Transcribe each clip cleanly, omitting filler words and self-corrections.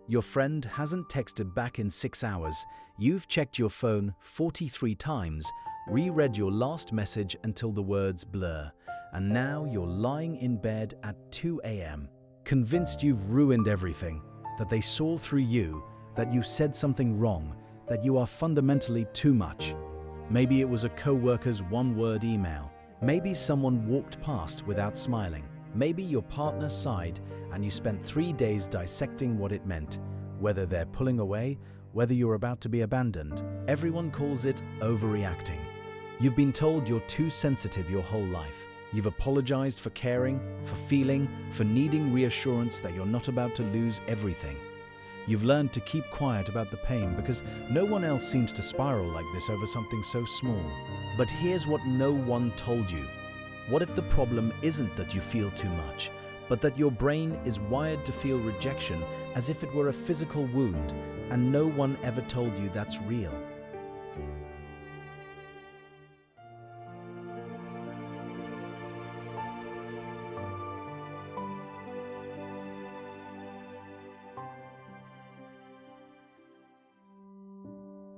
Your friend hasn't texted back in 6 hours. You've checked your phone 43 times, reread your last message until the words blur, and now you're lying in bed at 2 a.m., convinced you've ruined everything, that they saw through you, that you said something wrong, that you are fundamentally too much. Maybe it was a co-worker's one-word email. Maybe someone walked past without smiling. Maybe your partner sighed and you spent 3 days dissecting what it meant, whether they're pulling away, whether you're about to be abandoned. Everyone calls it overreacting. You've been told you're too sensitive your whole life. You've apologized for caring, for feeling, for needing reassurance that you're not about to lose everything. You've learned to keep quiet about the pain because no one else seems to spiral like this over something so small. But here's what no one told you. What if the problem isn't that you feel too much, but that your brain is wired to feel rejection as if it were a physical wound, and no one ever told you that's real?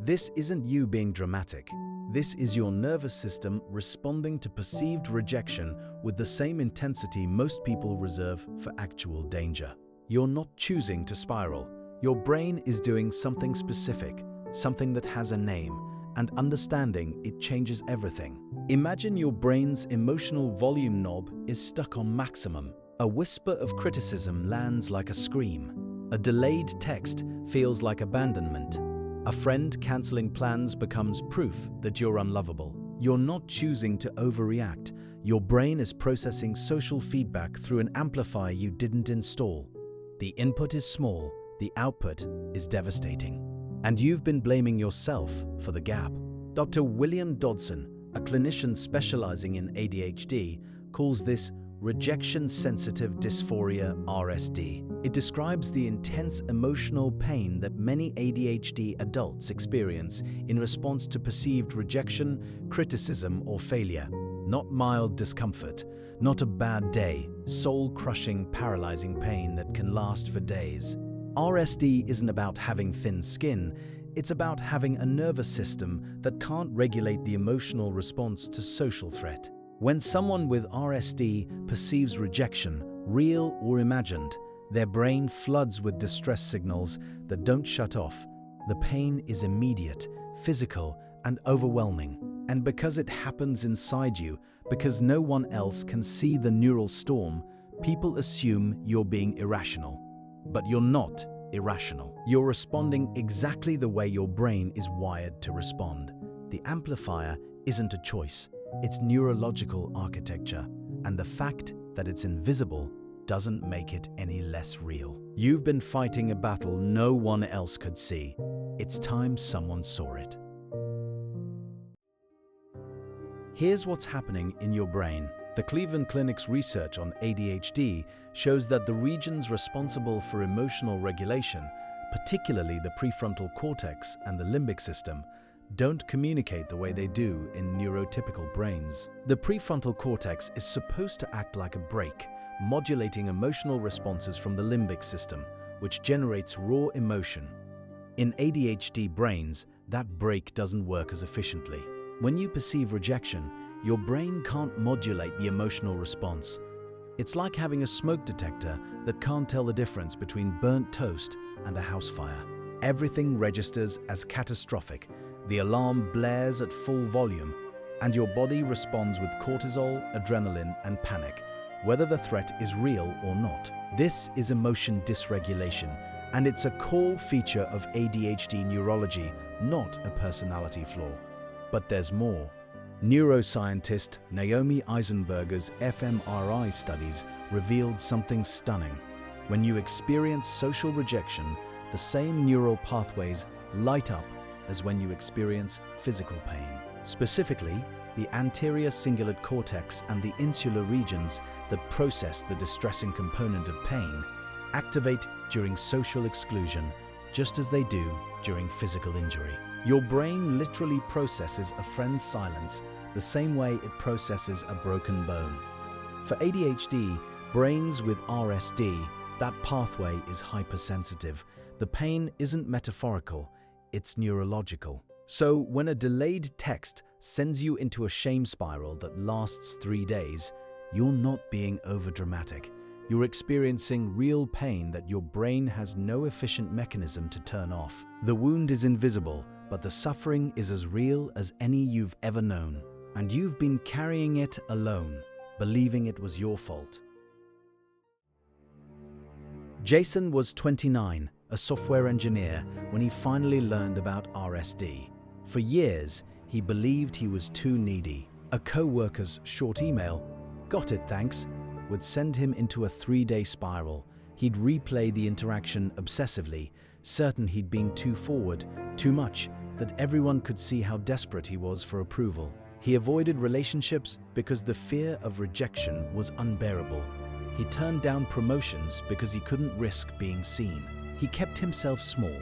This isn't you being dramatic. This is your nervous system responding to perceived rejection with the same intensity most people reserve for actual danger. You're not choosing to spiral. Your brain is doing something specific, something that has a name, and understanding it changes everything. Imagine your brain's emotional volume knob is stuck on maximum. A whisper of criticism lands like a scream. A delayed text feels like abandonment. A friend canceling plans becomes proof that you're unlovable. You're not choosing to overreact. Your brain is processing social feedback through an amplifier you didn't install. The input is small, the output is devastating. And you've been blaming yourself for the gap. Dr. William Dodson, a clinician specializing in ADHD, calls this Rejection Sensitive Dysphoria, RSD. It describes the intense emotional pain that many ADHD adults experience in response to perceived rejection, criticism, or failure. Not mild discomfort, not a bad day, soul-crushing, paralyzing pain that can last for days. RSD isn't about having thin skin, it's about having a nervous system that can't regulate the emotional response to social threat. When someone with RSD perceives rejection, real or imagined, their brain floods with distress signals that don't shut off. The pain is immediate, physical, and overwhelming. And because it happens inside you, because no one else can see the neural storm, people assume you're being irrational. But you're not irrational. You're responding exactly the way your brain is wired to respond. The amplifier isn't a choice. It's neurological architecture, and the fact that it's invisible doesn't make it any less real. You've been fighting a battle no one else could see. It's time someone saw it. Here's what's happening in your brain. The Cleveland Clinic's research on ADHD shows that the regions responsible for emotional regulation, particularly the prefrontal cortex and the limbic system, don't communicate the way they do in neurotypical brains. The prefrontal cortex is supposed to act like a brake, modulating emotional responses from the limbic system, which generates raw emotion. In ADHD brains, that brake doesn't work as efficiently. When you perceive rejection, your brain can't modulate the emotional response. It's like having a smoke detector that can't tell the difference between burnt toast and a house fire. Everything registers as catastrophic. The alarm blares at full volume, and your body responds with cortisol, adrenaline, and panic, whether the threat is real or not. This is emotion dysregulation, and it's a core feature of ADHD neurology, not a personality flaw. But there's more. Neuroscientist Naomi Eisenberger's fMRI studies revealed something stunning. When you experience social rejection, the same neural pathways light up as when you experience physical pain. Specifically, the anterior cingulate cortex and the insular regions that process the distressing component of pain activate during social exclusion, just as they do during physical injury. Your brain literally processes a friend's silence the same way it processes a broken bone. For ADHD, brains with RSD That pathway is hypersensitive. The pain isn't metaphorical, it's neurological. So when a delayed text sends you into a shame spiral that lasts 3 days, you're not being overdramatic. You're experiencing real pain that your brain has no efficient mechanism to turn off. The wound is invisible, but the suffering is as real as any you've ever known. And you've been carrying it alone, believing it was your fault. Jason was 29, a software engineer, when he finally learned about RSD. For years, he believed he was too needy. A co-worker's short email, "Got it, thanks," would send him into a 3-day spiral. He'd replay the interaction obsessively, certain he'd been too forward, too much, that everyone could see how desperate he was for approval. He avoided relationships because the fear of rejection was unbearable. He turned down promotions because he couldn't risk being seen. He kept himself small,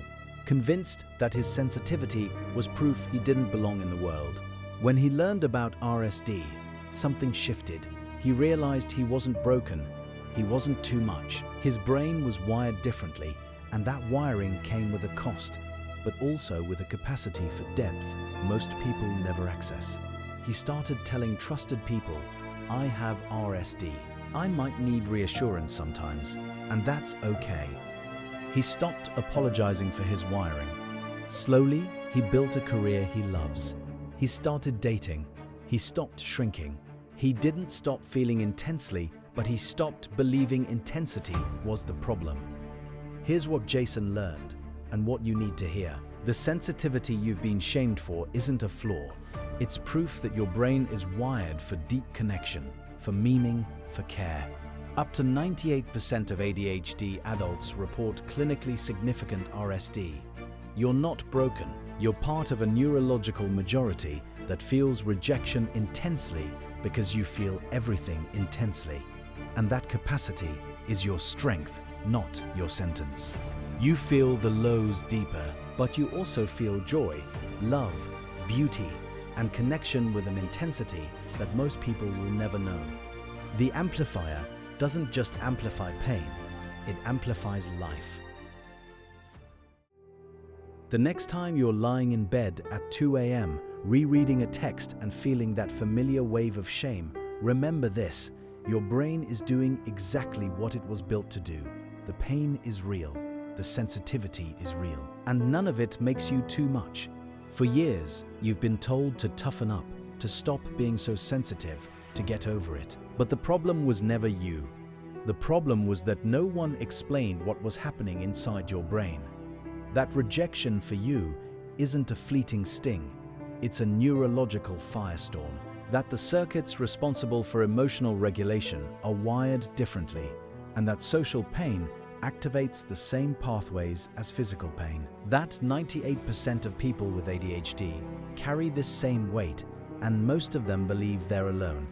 convinced that his sensitivity was proof he didn't belong in the world. When he learned about RSD, something shifted. He realized he wasn't broken, he wasn't too much. His brain was wired differently, and that wiring came with a cost, but also with a capacity for depth most people never access. He started telling trusted people, "I have RSD. I might need reassurance sometimes, and that's okay." He stopped apologizing for his wiring. Slowly, he built a career he loves. He started dating. He stopped shrinking. He didn't stop feeling intensely, but he stopped believing intensity was the problem. Here's what Jason learned, and what you need to hear. The sensitivity you've been shamed for isn't a flaw. It's proof that your brain is wired for deep connection, for meaning, for care. Up to 98% of ADHD adults report clinically significant RSD. You're not broken. You're part of a neurological majority that feels rejection intensely because you feel everything intensely. And that capacity is your strength, not your sentence. You feel the lows deeper, but you also feel joy, love, beauty, and connection with an intensity that most people will never know. The amplifier doesn't just amplify pain, it amplifies life. The next time you're lying in bed at 2 a.m., rereading a text and feeling that familiar wave of shame, remember this: your brain is doing exactly what it was built to do. The pain is real, the sensitivity is real, and none of it makes you too much. For years, you've been told to toughen up, to stop being so sensitive, to get over it. But the problem was never you. The problem was that no one explained what was happening inside your brain. That rejection for you isn't a fleeting sting, it's a neurological firestorm. That the circuits responsible for emotional regulation are wired differently, and that social pain activates the same pathways as physical pain. That 98% of people with ADHD carry this same weight, and most of them believe they're alone.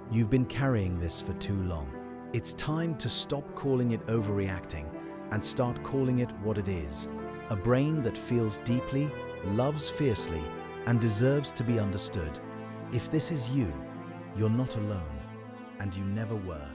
You've been carrying this for too long. It's time to stop calling it overreacting and start calling it what it is: a brain that feels deeply, loves fiercely, and deserves to be understood. If this is you, you're not alone, and you never were.